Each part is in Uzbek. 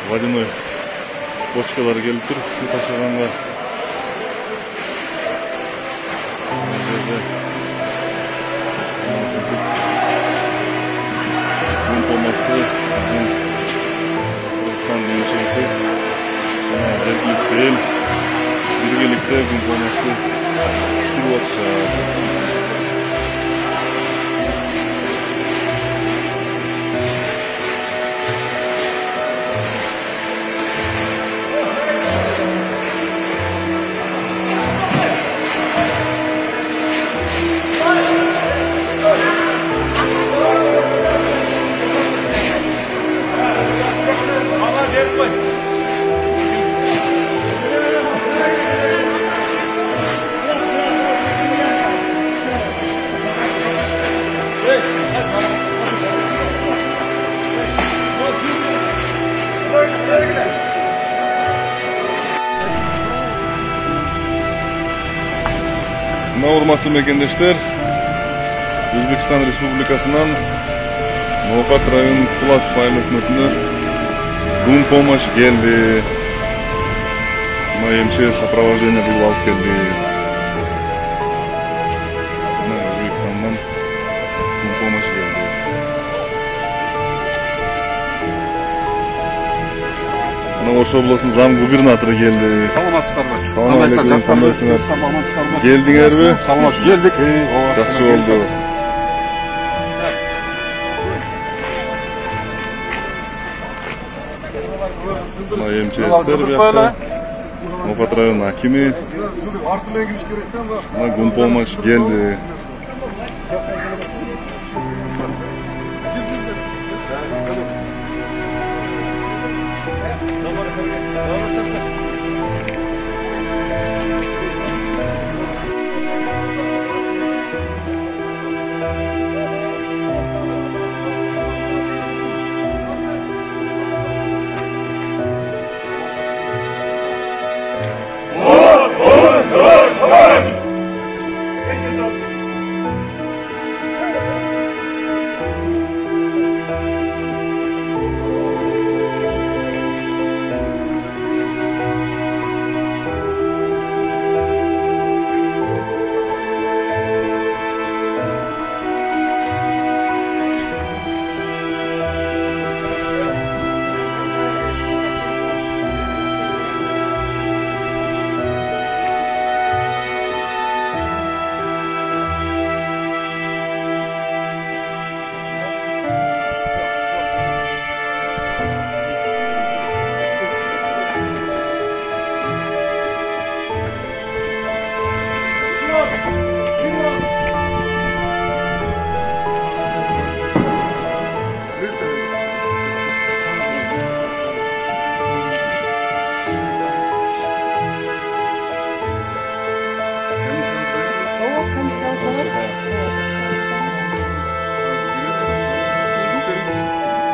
водяной бочкалар келип тур, суу ташыганга. Gün pomosу Кыргызстан менчеси жергиликтүү эл биргеликте gün pomosу түшүрүп атышат. Урматтуу мекендештер, Өзбекстан Республикасынан Ноокат район Пулатов айыл өкмөтүнө gün помощь келди. МЧС сопровождение кылып алып келди. Өзбекстандан gün помощь келди. Ош областынын зам губернатору келди. Саламатсыздарбы? Келдиңерби? Саламат, келдик. Жакшы болду. МЧСтер бияқта. Ноокат район акими. Gün помощь келди.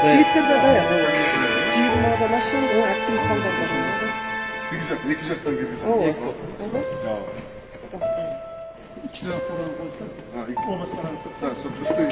Twitter'da da yapalım. Cihumada nasıl aktif kaldı? İki jaktan girgizim. İki tane foran olsa. Ha, iki obastan da sapıstı.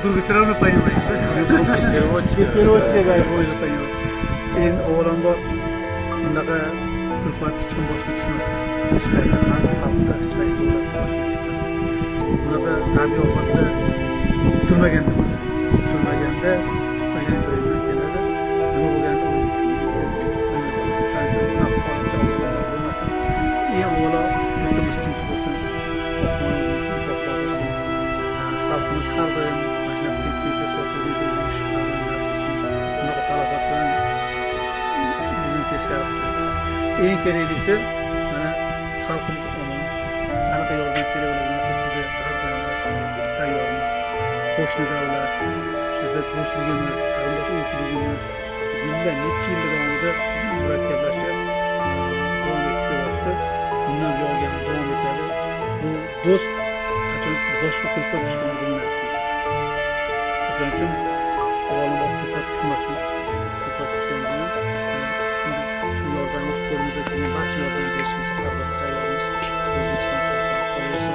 другой все равно понимает. Без переводчика, да, больше понимает. Endi avvalambor bunaqa kulfat hech kim boshqa tushmasin. Hech qaysi xalqda, hech qaysi davlatda boshqa tushmasin. Bunaqa tabiiy ofatda kutilmaganda bo'ladi. Kutilmagan joyingizdan keladi. Nima bo'lganda o'z bo'lmasin. Eng avvalo yurtimiz tinch bo'lsin. Osmonimiz musaffo bo'lsin. Xalqimiz har doim mana shu tinchlikda totuvlikda yurish bunaqa talafot bilan eng keraklisi mana xalqimiz omon, qanaqa yordam kerak bo'lsa biza har doim tayyormiz. Qo'shni davlat biza do'stligimiz, qarindosh urug'chiligimiz yillar necha yil davomida murakkablashib davom etayapti. Bundan buyog'am davom etadi. Bu do'st qachon boshqa kulfat tushganini bilmaydi. Shuning uchun avvalambor kulfat tushmasin. Kulfat tushgandan yordamimiz qo'limizda kelgan barcha yordam berishimizga har doim tayyormiz. O'zbekiston xalqi,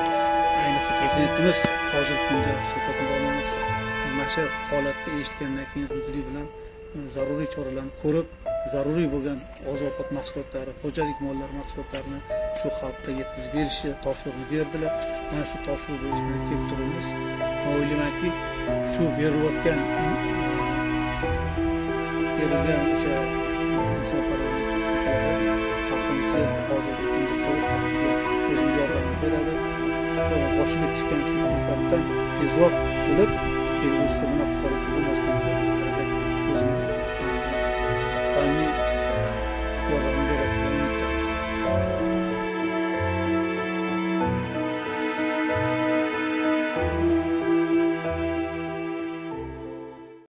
ayniqsa prezidentimiz hozirgi kunda Shavkat Miromonovich mana shu holatni eshitgandan keyin zudlik bilan zaruriy choralarni ko'rib, zaruriy bo'lgan oziq-ovqat mahsulotlari, xo'jalik mollari mahsulotlarini shu xalqqa yetkazib berishni topshiriqni berdilar. Mana shu topshiriq bo'yicha kelib turibmiz. Men o'ylaymanki, shu berilayotgan o'sha xalqimizni hozirgi kunda to'g'ri o'zini yordamini beradi. Boshiga tushgan shu kulfatdan tezroq bo'lib, kelgusida bunaqa holat bo'lmasdan